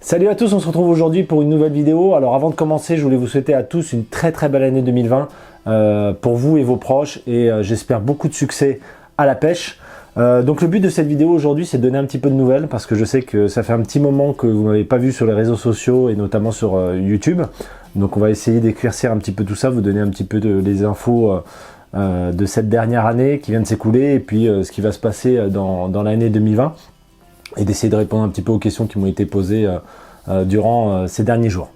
Salut à tous, on se retrouve aujourd'hui pour une nouvelle vidéo. Alors avant de commencer, je voulais vous souhaiter à tous une très belle année 2020 pour vous et vos proches et j'espère beaucoup de succès à la pêche. Donc le but de cette vidéo aujourd'hui, c'est de donner un petit peu de nouvelles parce que je sais que ça fait un petit moment que vous ne m'avez pas vu sur les réseaux sociaux et notamment sur YouTube. Donc on va essayer d'éclaircir un petit peu tout ça, vous donner un petit peu les infos de cette dernière année qui vient de s'écouler et puis ce qui va se passer dans l'année 2020 et d'essayer de répondre un petit peu aux questions qui m'ont été posées durant ces derniers jours.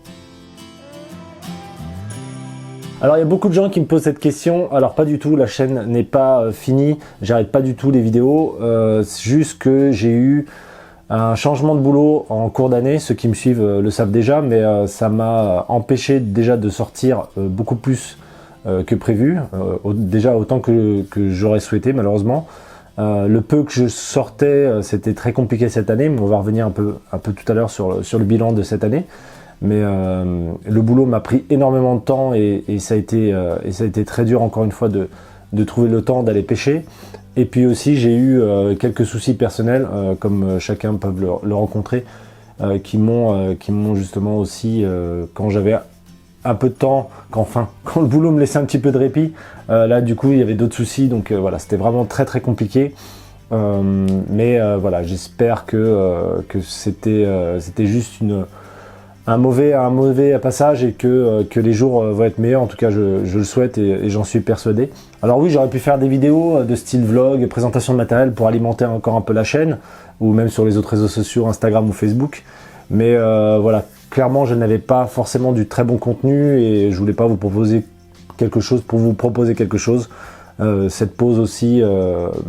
Alors il y a beaucoup de gens qui me posent cette question. Alors pas du tout, la chaîne n'est pas finie, j'arrête pas du tout les vidéos, c'est juste que j'ai eu un changement de boulot en cours d'année. Ceux qui me suivent le savent déjà, mais ça m'a empêché déjà de sortir beaucoup plus que prévu, déjà autant que j'aurais souhaité malheureusement. Le peu que je sortais, c'était très compliqué cette année, mais on va revenir un peu tout à l'heure sur le bilan de cette année. Mais le boulot m'a pris énormément de temps et ça a été très dur encore une fois de trouver le temps d'aller pêcher. Et puis aussi j'ai eu quelques soucis personnels, comme chacun peut le rencontrer, qui m'ont justement aussi, quand j'avais un peu de temps, quand le boulot me laissait un petit peu de répit, là du coup il y avait d'autres soucis, donc voilà, c'était vraiment très compliqué. Mais voilà, j'espère que c'était juste un mauvais passage et que les jours vont être meilleurs. En tout cas je le souhaite et j'en suis persuadé. Alors oui, j'aurais pu faire des vidéos de style vlog, présentation de matériel pour alimenter encore un peu la chaîne, ou même sur les autres réseaux sociaux, Instagram ou Facebook, mais voilà, clairement je n'avais pas forcément du très bon contenu et je voulais pas vous proposer quelque chose pour vous proposer quelque chose. Cette pause aussi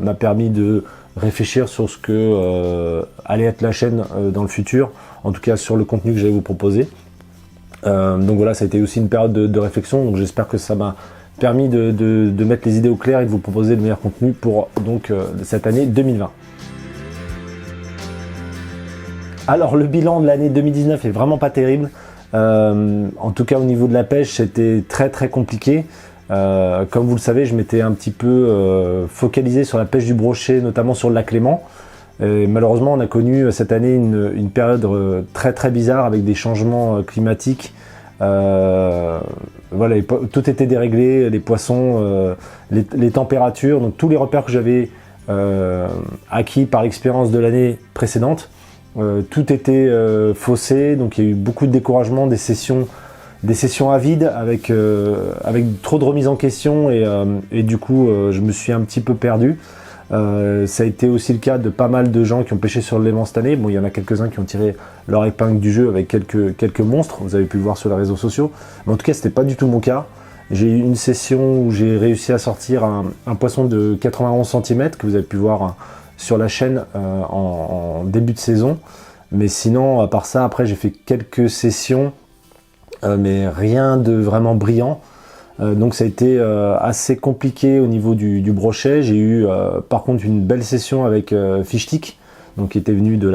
m'a permis de réfléchir sur ce que allait être la chaîne dans le futur, en tout cas sur le contenu que j'allais vous proposer. Donc voilà, ça a été aussi une période de réflexion, donc j'espère que ça m'a permis de mettre les idées au clair et de vous proposer le meilleur contenu pour donc cette année 2020. Alors le bilan de l'année 2019 est vraiment pas terrible, en tout cas au niveau de la pêche c'était très compliqué. Comme vous le savez, je m'étais un petit peu focalisé sur la pêche du brochet, notamment sur le lac Léman. Et malheureusement, on a connu cette année une période très bizarre avec des changements climatiques. Voilà, tout était déréglé, les poissons, les températures, donc tous les repères que j'avais acquis par l'expérience de l'année précédente, tout était faussé. Donc il y a eu beaucoup de découragement, des sessions à vide avec trop de remises en question et du coup je me suis un petit peu perdu. Ça a été aussi le cas de pas mal de gens qui ont pêché sur le Léman cette année. Bon, il y en a quelques-uns qui ont tiré leur épingle du jeu avec quelques monstres, vous avez pu le voir sur les réseaux sociaux, mais en tout cas c'était pas du tout mon cas. J'ai eu une session où j'ai réussi à sortir un poisson de 91 cm que vous avez pu voir sur la chaîne en début de saison, mais sinon à part ça, après j'ai fait quelques sessions mais rien de vraiment brillant. Donc ça a été assez compliqué au niveau du brochet. J'ai eu par contre une belle session avec Fishstick, donc qui était venu dans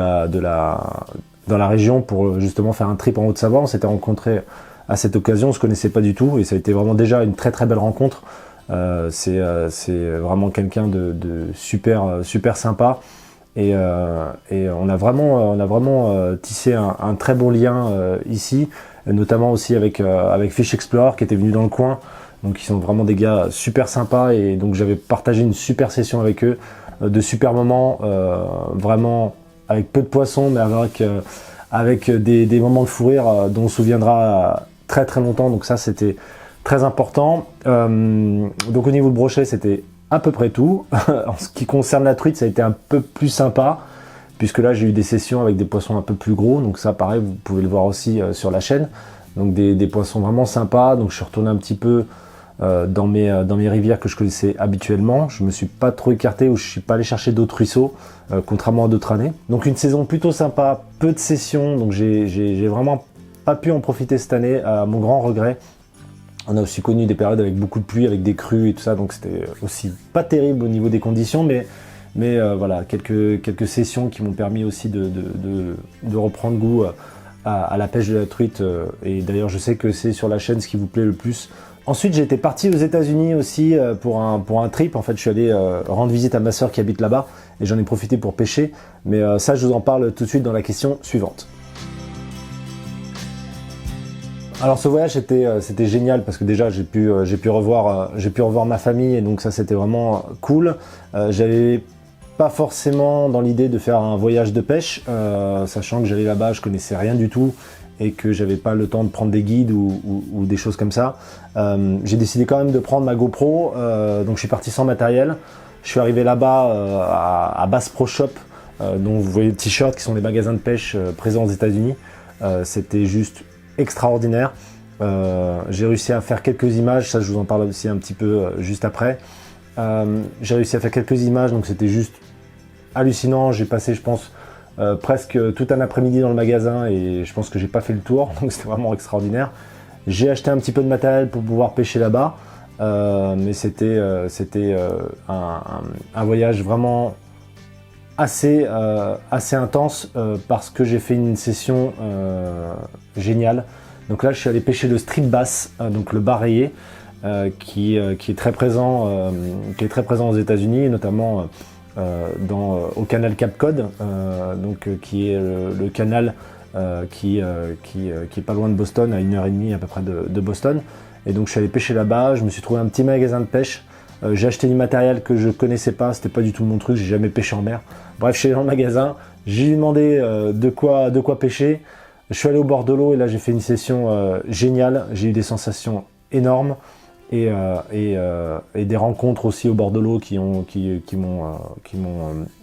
la région pour justement faire un trip en Haute-Savoie. On s'était rencontrés à cette occasion, on se connaissait pas du tout et ça a été vraiment déjà une très belle rencontre. C'est vraiment quelqu'un de super sympa. Et on a vraiment tissé un très bon lien ici, notamment aussi avec Fish Explorer qui était venu dans le coin. Donc ils sont vraiment des gars super sympas et donc j'avais partagé une super session avec eux, de super moments, vraiment avec peu de poissons mais avec des moments de fou rire dont on se souviendra très longtemps. Donc ça c'était très important. Donc au niveau de brochet c'était à peu près tout. En ce qui concerne la truite, ça a été un peu plus sympa, puisque là j'ai eu des sessions avec des poissons un peu plus gros, donc ça pareil, vous pouvez le voir aussi sur la chaîne. Donc des poissons vraiment sympas, donc je suis retourné un petit peu dans mes rivières que je connaissais habituellement. Je me suis pas trop écarté ou je suis pas allé chercher d'autres ruisseaux, contrairement à d'autres années. Donc une saison plutôt sympa, peu de sessions, donc j'ai vraiment pas pu en profiter cette année, à mon grand regret. On a aussi connu des périodes avec beaucoup de pluie, avec des crues et tout ça, donc c'était aussi pas terrible au niveau des conditions, mais voilà, quelques sessions qui m'ont permis aussi de reprendre goût à la pêche de la truite, et d'ailleurs je sais que c'est sur la chaîne ce qui vous plaît le plus. Ensuite j'étais parti aux États-Unis aussi pour un trip. En fait je suis allé rendre visite à ma soeur qui habite là-bas et j'en ai profité pour pêcher, mais ça je vous en parle tout de suite dans la question suivante. Alors ce voyage c'était génial parce que déjà j'ai pu revoir ma famille et donc ça c'était vraiment cool. J'avais pas forcément dans l'idée de faire un voyage de pêche, sachant que j'allais là-bas, je connaissais rien du tout et que j'avais pas le temps de prendre des guides ou des choses comme ça. J'ai décidé quand même de prendre ma GoPro, donc je suis parti sans matériel. Je suis arrivé là-bas à Bass Pro Shop, dont vous voyez le t-shirt qui sont les magasins de pêche présents aux États-Unis. C'était juste extraordinaire. J'ai réussi à faire quelques images, ça je vous en parle aussi un petit peu juste après. J'ai réussi à faire quelques images, donc c'était juste hallucinant. J'ai passé, je pense, presque tout un après-midi dans le magasin et je pense que j'ai pas fait le tour, donc c'était vraiment extraordinaire. J'ai acheté un petit peu de matériel pour pouvoir pêcher là-bas, mais c'était un voyage vraiment assez intense parce que j'ai fait une session géniale. Donc là je suis allé pêcher le strip bass, donc le bar rayé, qui est très présent aux États-Unis, notamment au canal Cape Cod, qui est le canal qui est pas loin de Boston, à 1h30 à peu près de Boston. Et donc je suis allé pêcher là-bas, je me suis trouvé un petit magasin de pêche. J'ai acheté du matériel que je connaissais pas, c'était pas du tout mon truc, j'ai jamais pêché en mer. Bref, je suis allé dans le magasin, j'ai demandé de quoi pêcher. Je suis allé au bord de l'eau et là j'ai fait une session géniale, j'ai eu des sensations énormes et des rencontres aussi au bord de l'eau qui m'ont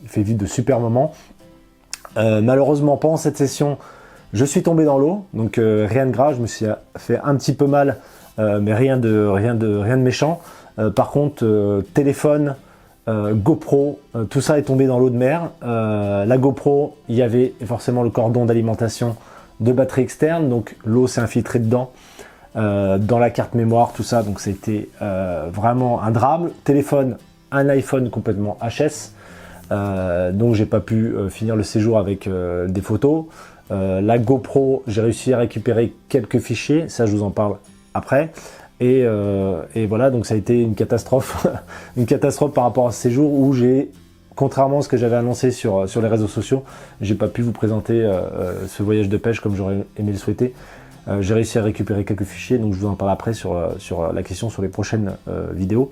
fait vivre de super moments. Malheureusement pendant cette session, je suis tombé dans l'eau, donc rien de grave, je me suis fait un petit peu mal, mais rien de méchant. Par contre, téléphone, GoPro, tout ça est tombé dans l'eau de mer. La GoPro, il y avait forcément le cordon d'alimentation de batterie externe, donc l'eau s'est infiltrée dedans, dans la carte mémoire, tout ça, donc c'était vraiment un drame. Téléphone, un iPhone complètement HS, donc j'ai pas pu finir le séjour avec des photos. La GoPro, j'ai réussi à récupérer quelques fichiers, ça je vous en parle après. Et voilà, donc ça a été une catastrophe, une catastrophe par rapport à ce séjour où j'ai, contrairement à ce que j'avais annoncé sur les réseaux sociaux, j'ai pas pu vous présenter ce voyage de pêche comme j'aurais aimé le souhaiter. J'ai réussi à récupérer quelques fichiers, donc je vous en parle après sur la question sur les prochaines vidéos.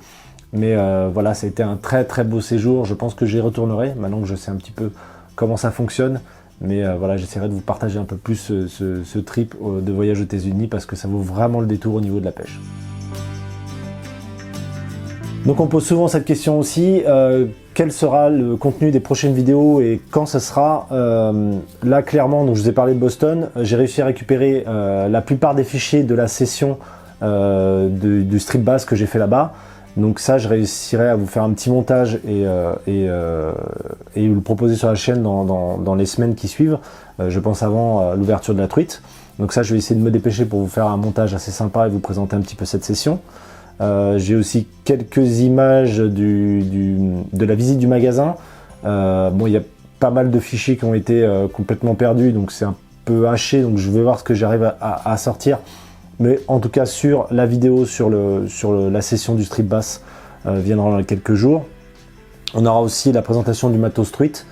Mais voilà, ça a été un très très beau séjour, je pense que j'y retournerai, maintenant que je sais un petit peu comment ça fonctionne. Mais voilà, j'essaierai de vous partager un peu plus ce trip de voyage aux États-Unis parce que ça vaut vraiment le détour au niveau de la pêche. Donc on pose souvent cette question aussi, quel sera le contenu des prochaines vidéos et quand ça sera. Là clairement, donc je vous ai parlé de Boston, j'ai réussi à récupérer la plupart des fichiers de la session du strip bass que j'ai fait là-bas. Donc ça, je réussirai à vous faire un petit montage et vous le proposer sur la chaîne dans les semaines qui suivent, je pense avant l'ouverture de la truite. Donc ça, je vais essayer de me dépêcher pour vous faire un montage assez sympa et vous présenter un petit peu cette session. J'ai aussi quelques images de la visite du magasin. Bon, il y a pas mal de fichiers qui ont été complètement perdus, donc c'est un peu haché, donc je vais voir ce que j'arrive à sortir. Mais en tout cas sur la vidéo sur la session du strip bass viendra dans quelques jours. On aura aussi la présentation du matos truite.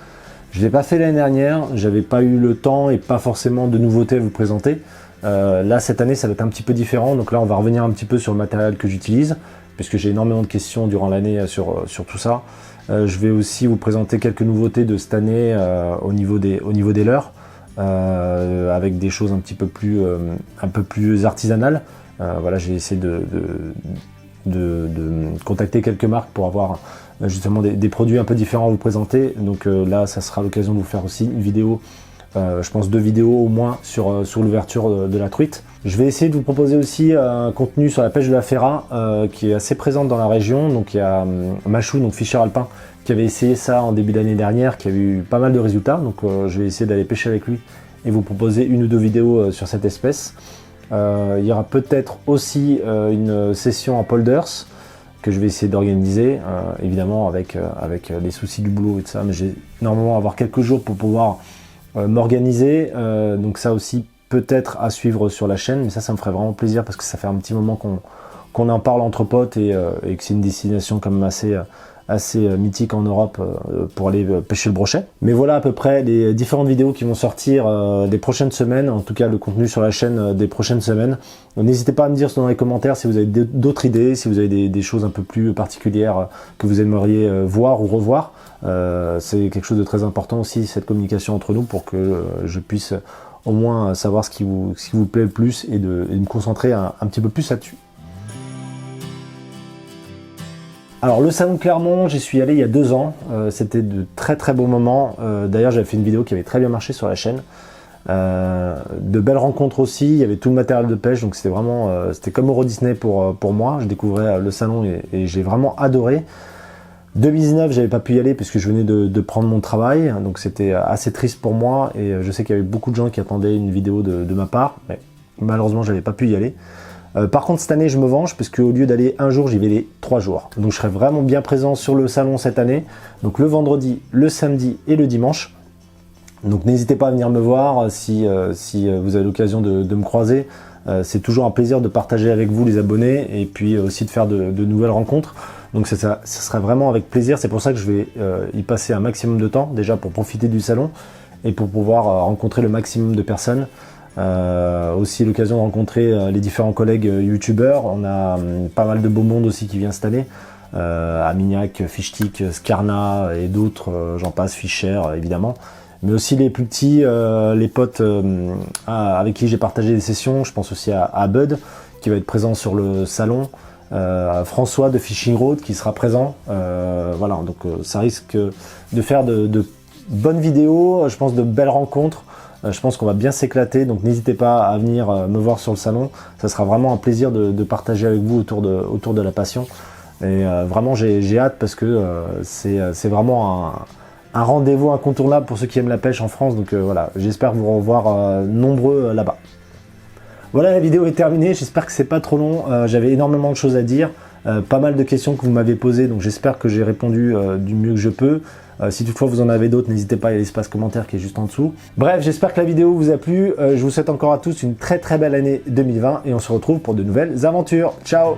Je ne l'ai pas fait l'année dernière, j'avais pas eu le temps et pas forcément de nouveautés à vous présenter. Là cette année ça va être un petit peu différent, donc là on va revenir un petit peu sur le matériel que j'utilise, puisque j'ai énormément de questions durant l'année sur tout ça. Je vais aussi vous présenter quelques nouveautés de cette année au niveau des leurres. Avec des choses un peu plus artisanales. Voilà, j'ai essayé de contacter quelques marques pour avoir justement des produits un peu différents à vous présenter. Donc là, ça sera l'occasion de vous faire aussi une vidéo, je pense 2 vidéos au moins sur l'ouverture de la truite. Je vais essayer de vous proposer aussi un contenu sur la pêche de la ferra qui est assez présente dans la région. Donc il y a Machou, donc Fischer Alpin, qui avait essayé ça en début d'année dernière, qui a eu pas mal de résultats. Donc je vais essayer d'aller pêcher avec lui et vous proposer 1 ou 2 vidéos sur cette espèce. Il y aura peut-être aussi une session en polders que je vais essayer d'organiser, évidemment avec les soucis du boulot et tout ça, mais j'ai normalement avoir quelques jours pour pouvoir m'organiser. Donc ça aussi peut-être à suivre sur la chaîne, mais ça me ferait vraiment plaisir parce que ça fait un petit moment qu'on en parle entre potes et que c'est une destination quand même assez assez mythique en Europe pour aller pêcher le brochet. Mais voilà à peu près les différentes vidéos qui vont sortir des prochaines semaines, en tout cas le contenu sur la chaîne des prochaines semaines. N'hésitez pas à me dire dans les commentaires si vous avez d'autres idées, si vous avez des choses un peu plus particulières que vous aimeriez voir ou revoir. C'est quelque chose de très important aussi, cette communication entre nous, pour que je puisse au moins savoir ce qui vous plaît le plus et de me concentrer un petit peu plus là-dessus. Alors le salon de Clermont, j'y suis allé il y a 2 ans, c'était de très très beaux moments. D'ailleurs j'avais fait une vidéo qui avait très bien marché sur la chaîne. De belles rencontres aussi, il y avait tout le matériel de pêche, donc c'était vraiment c'était comme Euro Disney pour moi. Je découvrais le salon et j'ai vraiment adoré. 2019, j'avais pas pu y aller puisque je venais de prendre mon travail, donc c'était assez triste pour moi et je sais qu'il y avait beaucoup de gens qui attendaient une vidéo de ma part, mais malheureusement j'avais pas pu y aller. Par contre cette année je me venge puisque au lieu d'aller un jour, j'y vais les 3 jours. Donc je serai vraiment bien présent sur le salon cette année, donc le vendredi, le samedi et le dimanche. Donc n'hésitez pas à venir me voir si vous avez l'occasion de me croiser. C'est toujours un plaisir de partager avec vous les abonnés et puis aussi de faire de nouvelles rencontres. Donc ça serait vraiment avec plaisir, c'est pour ça que je vais y passer un maximum de temps, déjà pour profiter du salon et pour pouvoir rencontrer le maximum de personnes. Aussi l'occasion de rencontrer les différents collègues youtubeurs, on a pas mal de beau monde aussi qui vient cette année. Amignac, Fishtik, Skarna et d'autres, j'en passe, Fischer évidemment. Mais aussi les plus petits, les potes avec qui j'ai partagé des sessions, je pense aussi à Bud qui va être présent sur le salon. François de Fishing Road qui sera présent, voilà, donc ça risque de faire de bonnes vidéos, je pense de belles rencontres, je pense qu'on va bien s'éclater, donc n'hésitez pas à venir me voir sur le salon, ça sera vraiment un plaisir de partager avec vous autour de la passion, et vraiment j'ai hâte parce que c'est vraiment un rendez-vous incontournable pour ceux qui aiment la pêche en France, donc voilà, j'espère vous revoir nombreux là-bas. Voilà, la vidéo est terminée, j'espère que c'est pas trop long, j'avais énormément de choses à dire, pas mal de questions que vous m'avez posées, donc j'espère que j'ai répondu du mieux que je peux. Si toutefois vous en avez d'autres, n'hésitez pas, il y a l'espace commentaire qui est juste en dessous. Bref, j'espère que la vidéo vous a plu, je vous souhaite encore à tous une très très belle année 2020 et on se retrouve pour de nouvelles aventures. Ciao!